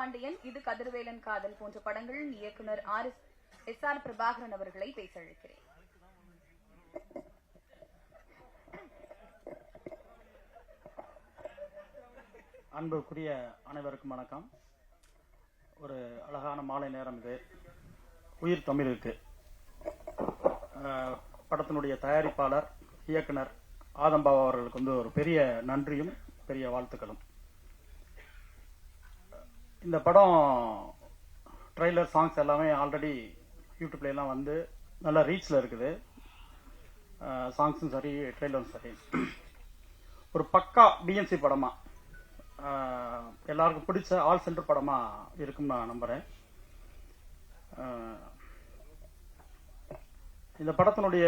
பாண்டியன், இது கதிர்வேலன் காதல் போன்ற படங்களில் இயக்குனர் எஸ்.ஆர். பிரபாகரன் அவர்களை பேச அழைக்கிறேன். அன்புக்குரிய அனைவருக்கும் வணக்கம். ஒரு அழகான மாலை நேரம் இது. உயிர் தமிழுக்கு படத்தினுடைய தயாரிப்பாளர் இயக்குனர் ஆதம்பாபா அவர்களுக்கு வந்து ஒரு பெரிய நன்றியும் பெரிய வாழ்த்துக்களும். இந்த படம் ட்ரெய்லர் சாங்ஸ் எல்லாமே ஆல்ரெடி யூடியூப்ல எல்லாம் வந்து நல்ல ரீச்ல இருக்குது. சாங்ஸும் சரி, ட்ரெய்லரும் சரி. ஒரு பக்கா பிஎன்சி படமா, எல்லாருக்கும் பிடிச்ச ஆல் சென்டர் படமா இருக்கும்னு நான் நம்புறேன். இந்த படத்தினுடைய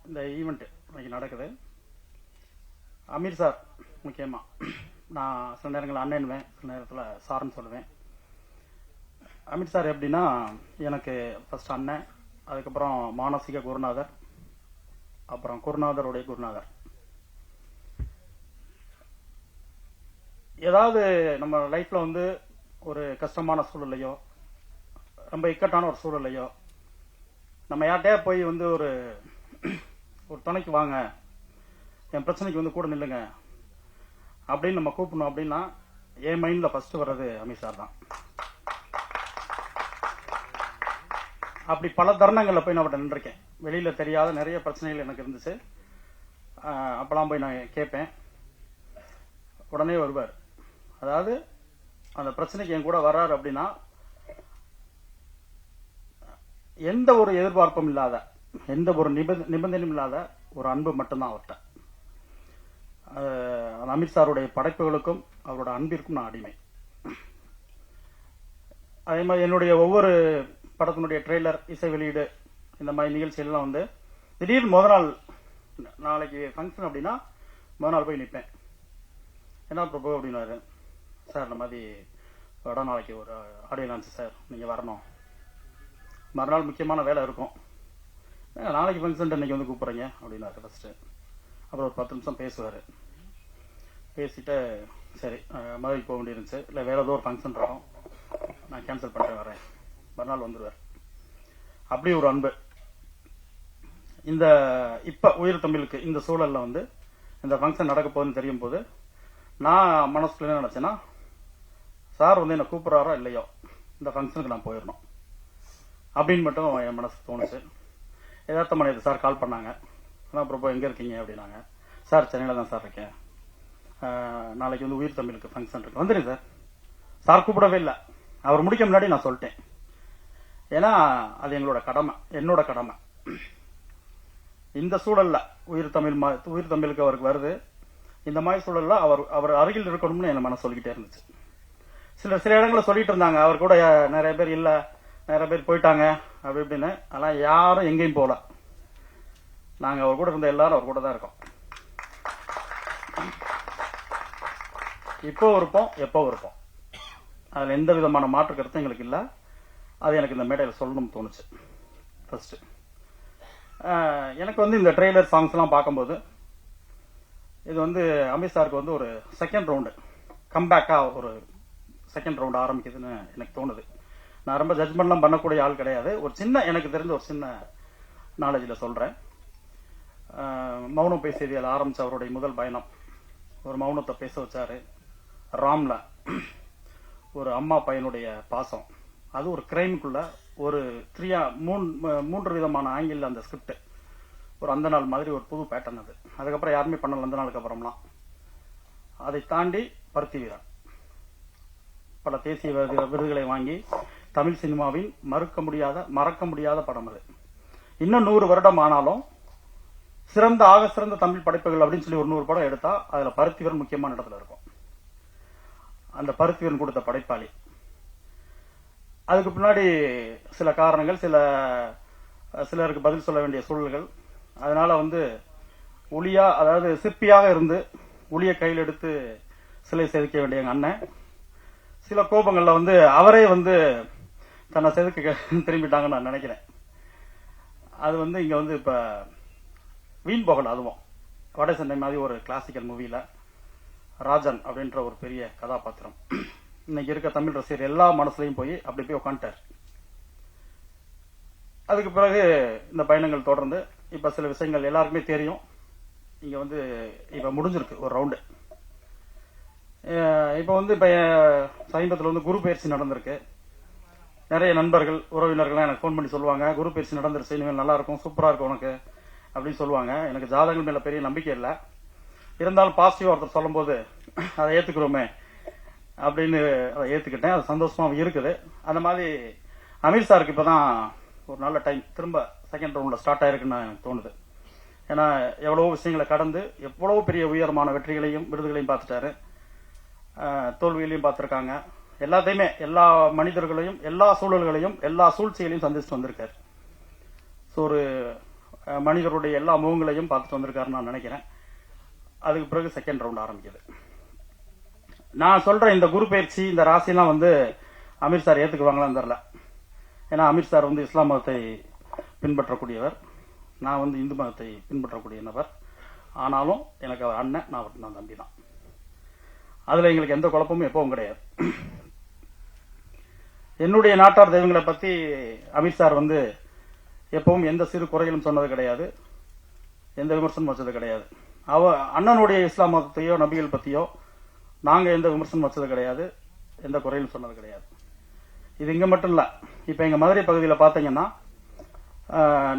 இந்த ஈவெண்ட் இன்னைக்கு நடக்குது. அமீர் சார் முக்கியமா, நான் சில நேரங்களில் அண்ணன்வேன், சில நேரத்தில் சார்ன்னு சொல்லுவேன். அமீர் சார் எப்படின்னா, எனக்கு ஃபர்ஸ்ட் அண்ணன், அதுக்கப்புறம் மானசீக குருநாதர், அப்புறம் குருநாதருடைய குருநாதர். ஏதாவது நம்ம லைஃப்ல வந்து ஒரு கஷ்டமான சூழலையோ, ரொம்ப இக்கட்டான ஒரு சூழலையோ, நம்ம யார்கிட்டயா போய் வந்து ஒரு துணைக்கு வாங்க, என் பிரச்சனைக்கு வந்து கூட நில்லுங்க அப்படின்னு நம்ம கூப்பிடணும் அப்படின்னா, என் மைண்ட்ல ஃபர்ஸ்ட் வர்றது அமீர் சார் தான். அப்படி பல தருணங்கள்ல போய் நான் நின்றுருக்கேன். வெளியில தெரியாத நிறைய பிரச்சனைகள் எனக்கு இருந்துச்சு. அப்பெல்லாம் போய் நான் கேட்பேன், உடனே வருவார். அதாவது அந்த பிரச்சனைக்கு என் கூட வர்றாரு அப்படின்னா, எந்த ஒரு எதிர்பார்ப்பும் இல்லாத, எந்த ஒரு நிபந்தனையும் இல்லாத ஒரு அன்பு மட்டும்தான் அவர்கிட்ட. அமீர் சாருடைய படைப்புகளுக்கும் அவரோட அன்பிற்கும் நான் அடிமை. அதே மாதிரி என்னுடைய ஒவ்வொரு படத்தினுடைய ட்ரெய்லர், இசை வெளியீடு, இந்த மாதிரி நிகழ்ச்சிகள்லாம் வந்து திடீர்னு முத நாள், நாளைக்கு ஃபங்க்ஷன் அப்படின்னா முத நாள் போய் நிற்பேன். என்ன பிரபு அப்படின்னாரு, சார் இந்த மாதிரி படம் நாளைக்கு ஒரு ஆடியோ லான்ச் சார், நீங்கள் வரணும், மறுநாள் முக்கியமான வேலை இருக்கும், நாளைக்கு ஃபங்க்ஷன் இன்னைக்கு வந்து கூப்பிட்றீங்க அப்படின்னாரு ஃபர்ஸ்ட். அப்புறம் ஒரு 10 நிமிஷம் பேசுவார். பேசிட்டு சரி மதுரைக்கு போக வேண்டியிருந்துச்சு, இல்லை வேற ஏதோ ஒரு ஃபங்க்ஷன் இருக்கும், நான் கேன்சல் பண்ணிட்டு வரேன், மறுநாள் வந்துடுவார். அப்படி ஒரு அன்பு. இந்த இப்ப உயிர் தமிழுக்கு இந்த சூழல்ல வந்து இந்த ஃபங்க்ஷன் நடக்க போகுதுன்னு தெரியும் போது நான் மனசுல என்ன நினைச்சேன்னா, சார் வந்து என்ன கூப்பிடுறாரோ இல்லையோ இந்த ஃபங்க்ஷனுக்கு நான் போயிடணும் அப்படின்னு மட்டும் என் மனசுக்கு தோணுச்சு. யதார்த்தமான இது சார் கால் பண்ணாங்க. அப்புறம் எங்க இருக்கீங்க அப்படின்னாங்க. சார் சென்னையில தான் சார் இருக்கேன், நாளைக்கு வந்து உயிர் தமிழுக்கு ஃபங்க்ஷன் இருக்கு, வந்துடுங்க சார். சார் கூப்பிடவே இல்லை, அவர் முடிக்க முன்னாடி நான் சொல்லிட்டேன். ஏன்னா அது எங்களோட கடமை, என்னோட கடமை. இந்த சூழல்ல உயிர் தமிழுக்கு அவருக்கு வருது. இந்த மாதிரி சூழல்ல அவர் அருகில் இருக்கணும்னு என் மனசு சொல்லிக்கிட்டே இருந்துச்சு. சில இடங்களை சொல்லிட்டு இருந்தாங்க, அவர் கூட நிறைய பேர் இல்ல, நிறைய பேர் போயிட்டாங்க அப்படி இப்படின்னு. அதெல்லாம் யாரும் எங்கேயும் போல, நாங்க அவர் கூட இருந்த எல்லாரும் அவர் கூட தான் இருக்கோம். இப்போ இருப்போம், எப்போ இருப்போம், அதுல எந்த விதமான மாற்று கருத்தும் எங்களுக்கு இல்ல. அது எனக்கு இந்த மேடையில் சொல்லணும்னு தோணுச்சு. ஃபர்ஸ்ட் எனக்கு வந்து இந்த ட்ரெய்லர் சாங்ஸ் எல்லாம் பார்க்கும்போது இது வந்து அமீர் சாருக்கு வந்து ஒரு செகண்ட் ரவுண்டு கம்பேக்கா, ஒரு செகண்ட் ரவுண்ட் ஆரம்பிக்குதுன்னு எனக்கு தோணுது. நான் ரொம்ப ஜட்மெண்ட்லாம் பண்ணக்கூடிய ஆள் கிடையாது. ஒரு சின்ன, எனக்கு தெரிஞ்ச ஒரு சின்ன நாலேஜில் சொல்றேன். மௌனம் பேசியதில் ஆரம்பிச்ச அவருடைய முதல் பயணம், ஒரு மௌனத்தை பேச வச்சாரு. ராம்ல ஒரு அம்மா பையனுடைய பாசம், அது ஒரு கிரைமுக்குள்ள ஒரு 3 விதமான ஆங்கிள் அந்த ஸ்கிரிப்ட், ஒரு அந்த நாள் மாதிரி ஒரு புது பேட்டர்ன். அது அதுக்கப்புறம் யாருமே பண்ணல அந்த நாளுக்கு அப்புறம்லாம். அதை தாண்டி பருத்தி வீரன் பல தேசிய விருதுகளை வாங்கி தமிழ் சினிமாவின் மறக்க முடியாத படம் அது. இன்னும் 100 வருடம் ஆனாலும் சிறந்த தமிழ் படைப்புகள் அப்படின்னு சொல்லி ஒரு 100 படம் எடுத்தா அதுல பருத்திவீரன் முக்கியமான இடத்துல இருக்கும். அந்த பருத்திவீரன் கொடுத்த படைப்பாளி. அதுக்கு பின்னாடி சில காரணங்கள், சிலருக்கு பதில் சொல்ல வேண்டிய சூழல்கள். அதனால வந்து ஒளியா, அதாவது சிற்பியாக இருந்து ஒளிய கையில் எடுத்து சிலை செதுக்க வேண்டிய எங்க அண்ணன் சில கோபங்கள்ல வந்து அவரே வந்து தன்னை செதுக்க திரும்பிட்டாங்கன்னு நான் நினைக்கிறேன். அது வந்து இங்க வந்து இப்ப வீண் போகல. அதுவும் வட சென்னை மாதிரி ஒரு கிளாசிக்கல் மூவில ராஜன் அப்படின்ற ஒரு பெரிய கதாபாத்திரம். இன்னைக்கு இருக்க தமிழ் ரசிகர் எல்லா மனசுலையும் போய் அப்படி போய் உட்காந்துட்டார். அதுக்கு பிறகு இந்த பயணங்கள் தொடர்ந்து இப்ப சில விஷயங்கள் எல்லாருக்குமே தெரியும். இங்க வந்து இப்ப முடிஞ்சிருக்கு ஒரு ரவுண்டு. இப்ப வந்து இப்ப சமீபத்தில் வந்து குரு பயிற்சி நடந்திருக்கு. நிறைய நண்பர்கள் உறவினர்கள் எனக்கு ஃபோன் பண்ணி சொல்லுவாங்க, குரு பயிற்சி நடந்துருச்சு, இனிமேல் நல்லா இருக்கும், சூப்பரா இருக்கும் உனக்கு அப்படின்னு சொல்லுவாங்க. எனக்கு ஜாதகங்கள் மேல பெரிய நம்பிக்கை இல்லை. இருந்தாலும் பாசிட்டிவா ஒருத்தர் சொல்லும் போது அதை ஏத்துக்கிறோமே அப்படின்னு அதை ஏத்துக்கிட்டேன். அது சந்தோஷமா இருக்குது. அந்த மாதிரி அமீர் சாருக்கு இப்பதான் ஒரு நல்ல டைம் திரும்ப செகண்ட் ரவுண்ட்ல ஸ்டார்ட் ஆயிருக்குன்னு எனக்கு தோணுது. ஏன்னா எவ்வளவோ விஷயங்களை கடந்து எவ்வளவு பெரிய உயரமான வெற்றிகளையும் விருதுகளையும் பார்த்துட்டாரு, தோல்விகளையும் பார்த்திருக்காங்க. எல்லாத்தையுமே எல்லா மனிதர்களையும் எல்லா சூழல்களையும் எல்லா சூழ்ச்சிகளையும் சந்திச்சுட்டு வந்திருக்காரு. ஸோ ஒரு மனிதருடைய எல்லா முகங்களையும் பார்த்துட்டு வந்திருக்காருன்னு நான் நினைக்கிறேன். அதுக்கு பிறகு செகண்ட் ரவுண்ட் ஆரம்பிக்குது. நான் சொல்ற இந்த குரு பயிற்சி இந்த ராசிலாம் வந்து அமீர் சார் ஏத்துக்குவாங்களான்னு தெரியல. ஏன்னா அமீர் சார் வந்து இஸ்லாம் மதத்தை பின்பற்றக்கூடியவர், நான் வந்து இந்து மதத்தை பின்பற்றக்கூடிய நபர். ஆனாலும் எனக்கு அவர் அண்ணன், நான் தம்பி தான். அதுல எங்களுக்கு எந்த குழப்பமும் எப்பவும் கிடையாது. என்னுடைய நாட்டார் தெய்வங்களை பத்தி அமீர் சார் வந்து எப்பவும் எந்த சிறு குறைகளும் சொன்னது கிடையாது, எந்த விமர்சனம் வச்சது கிடையாது. அண்ணனுடைய இஸ்லாம் மதத்தையோ நபிகள் பத்தியோ நாங்க எந்த விமர்சனம் வச்சது கிடையாது, எந்த குறையும் சொன்னது கிடையாது. இது இங்க மட்டும் இல்ல, இப்ப எங்க மதுரை பகுதியில் பாத்தீங்கன்னா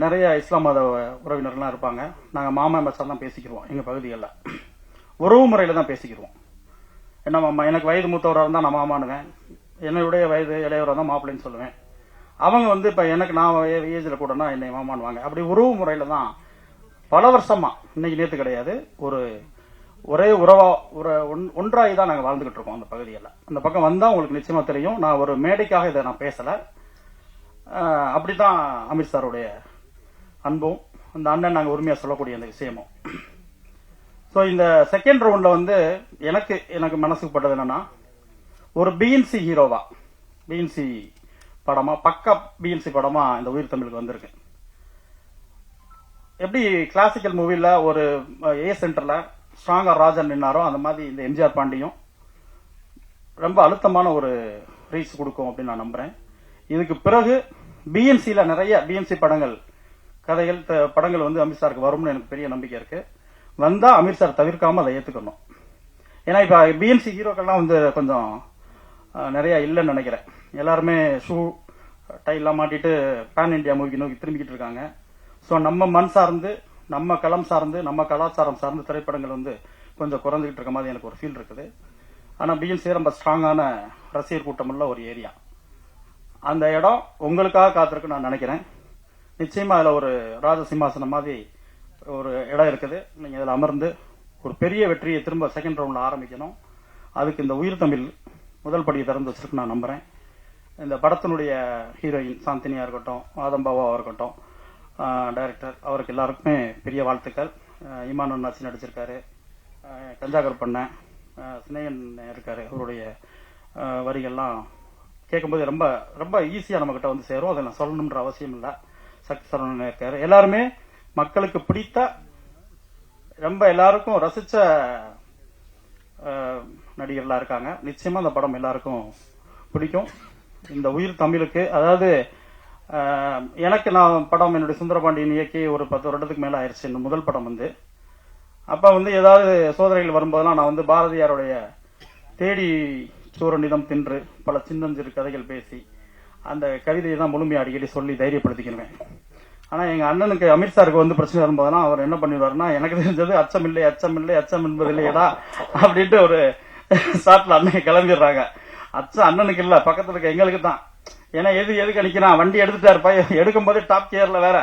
நிறைய இஸ்லாம் மத உறவினர்கள்லாம் இருப்பாங்க. நாங்க மாமா மச்சான் தான் பேசிக்கிறோம். எங்க பகுதிகளில் உறவு முறையில தான் பேசிக்கிறோம். என்ன மாமா, எனக்கு வயது மூத்தவராக இருந்தா நான் மாமானுவேன், என்னுடைய வயது இளையவராக தான் மாப்பிள்ளைன்னு சொல்லுவேன். அவங்க வந்து இப்ப எனக்கு நான் ஏஜ்ல கூடனா என்னை மாமானுவாங்க. அப்படி உறவு முறையில தான் பல வருஷமா, இன்னைக்கு நேத்து கிடையாது, ஒரே உறவா ஒன்றாகி தான் நாங்க வாழ்ந்துகிட்டு இருக்கோம் அந்த பகுதியில். அந்த பக்கம் வந்தா உங்களுக்கு நிச்சயமா தெரியும். நான் ஒரு மேடைக்காக இதை நான் பேசல. அப்படித்தான் அமீர் சாருடைய அன்பும் அந்த அண்ணன் நாங்க உரிமையா சொல்லக்கூடிய அந்த விஷயமும். சோ இந்த செகண்ட் ரவுண்ட்ல வந்து எனக்கு மனசுக்கு பட்டது என்னன்னா, ஒரு பிஎன்சி ஹீரோவா, பிஎன்சி படமா, பக்கா பிஎன்சி படமா இந்த உயிர் தமிழுக்கு வந்திருக்கு. எப்படி கிளாசிக்கல் மூவில ஒரு ஏ சென்டர்ல ஸ்ட்ராங்கா ராஜன் நின்னாரோ அந்த மாதிரி இந்த எம்ஜிஆர் பாண்டியும் ரொம்ப அழுத்தமான ஒரு ரீச் கொடுக்கும் அப்படின்னு நான் நம்புறேன். இதுக்கு பிறகு பிஎன்சில நிறைய பிஎன்சி படங்கள் வந்து அமீர் சாருக்கு வரும்னு எனக்கு பெரிய நம்பிக்கை இருக்கு. வந்தா அமீர் சார் தவிர்க்காம அதை ஏத்துக்கணும். ஏன்னா இப்ப பிஎன்சி ஹீரோக்கள்லாம் வந்து கொஞ்சம் நிறைய இல்லைன்னு நினைக்கிறேன். எல்லாருமே ஷூ டைலாம் மாட்டிட்டு பேன் இண்டியா மூவிக்கு நோக்கி திரும்பிக்கிட்டு இருக்காங்க. ஸோ நம்ம மண் சார்ந்து, நம்ம களம் சார்ந்து, நம்ம கலாச்சாரம் சார்ந்து திரைப்படங்கள் வந்து கொஞ்சம் குறைஞ்சிக்கிட்டு இருக்க மாதிரி எனக்கு ஒரு ஃபீல் இருக்குது. ஆனா பிஎன்சி ரொம்ப ஸ்ட்ராங்கான ரசிகர் கூட்டம் உள்ள ஒரு ஏரியா. அந்த இடம் உங்களுக்காக காத்திருக்கு நான் நினைக்கிறேன். நிச்சயமா அதுல ஒரு ராஜசிம்மாசனம் மாதிரி ஒரு இடம் இருக்குது. நீங்க இதுல அமர்ந்து ஒரு பெரிய வெற்றியை திரும்ப செகண்ட் ரவுண்ட்ல ஆரம்பிக்கணும். அதுக்கு இந்த உயிர் தமிழ் முதல் படியை திறந்து வச்சிருக்கு நான் நம்புறேன். இந்த படத்தினுடைய ஹீரோயின் சாந்தினியா இருக்கட்டும், ஆதம்பாவா இருக்கட்டும், டைரக்டர், அவருக்கு எல்லாருக்குமே பெரிய வாழ்த்துக்கள். இமான் அண்ணாச்சி நடிச்சிருக்காரு, கஞ்சாகர் பண்ண சினேகன் இருக்காரு. அவருடைய வரிகள்லாம் கேட்கும்போது ரொம்ப ரொம்ப ஈஸியா நம்ம கிட்ட வந்து சேரும். அதை நான் சொல்லணும்ன்ற அவசியம் இல்லை. சக்தி சரவணன் இருக்காரு. எல்லாருமே மக்களுக்கு பிடித்த, ரொம்ப எல்லாருக்கும் ரசிச்ச நடிகர்களா இருக்காங்க. நிச்சயமா அந்த படம் எல்லாருக்கும் பிடிக்கும். இந்த உயிர் தமிழுக்கு, அதாவது எனக்கு நான் படம் என்னுடைய சுந்தரபாண்டியன் இயக்கி ஒரு 10 வருடத்துக்கு மேல ஆயிடுச்சு. இந்த முதல் படம் வந்து அப்ப வந்து ஏதாவது சோதனைகள் வரும்போதெல்லாம் நான் வந்து பாரதியாருடைய தேடி சூரநிதம் தின்று பல சின்னஞ்சிறு கதைகள் பேசி அந்த கவிதையை தான் முழுமையா அடிக்கடி சொல்லி தைரியப்படுத்திக்கிறேன். ஆனா எங்க அண்ணனுக்கு அமீர் சாருக்கு வந்து பிரச்சனை வரும்போதுனா அவர் என்ன பண்ணிடுவாருன்னா, எனக்கு தெரிஞ்சது அச்சமில்லை அச்சமில்லை அச்சம் என்பது இல்லையடா அப்படின்ட்டு ஒரு ஸ்டார்ட்ல அண்ணன் கிளம்பிடுறாங்க. அச்சம் அண்ணனுக்கு இல்ல, பக்கத்துல இருக்க எங்களுக்கு தான். ஏன்னா எதுக்கு அடிக்கிறான், வண்டி எடுத்துட்டாரு பையன், எடுக்கும் போது டாப் கியர்ல வேற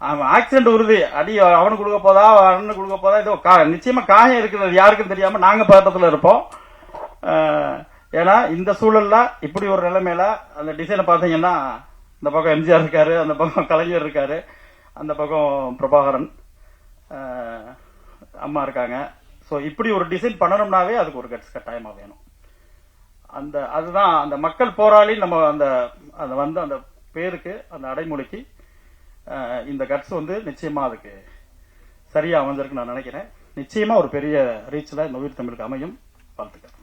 அவன் ஆக்சிடென்ட் உறுதி, அடி அவனுக்கு கொடுக்க போதா அண்ணனுக்கு கொடுக்க போதா, ஏதோ நிச்சயமா காயம் இருக்குது, யாருக்கும் தெரியாம நாங்க பதட்டத்துல இருப்போம். ஏன்னா இந்த சூழல்ல இப்படி ஒரு நிலைமையில அந்த டிசைனை பாத்தீங்கன்னா, இந்த பக்கம் எம்ஜிஆர் இருக்காரு, அந்த பக்கம் கலைஞர் இருக்காரு, அந்த பக்கம் பிரபாகரன் அம்மா இருக்காங்க. சோ இப்படி ஒரு டிசைன் பண்ணணும்னாவே அதுக்கு ஒரு கட்ஸ் கட்டாயமா வேணும். அதுதான் அந்த மக்கள் போராளி நம்ம அந்த பேருக்கு, அந்த அடைமொழிக்கு இந்த கட்ஸ் வந்து நிச்சயமா அதுக்கு சரியா அமைஞ்சிருக்கு நான் நினைக்கிறேன். நிச்சயமா ஒரு பெரிய ரீச்ல இந்த உயிர் தமிழுக்கு அமையும். வாழ்த்துக்கள்.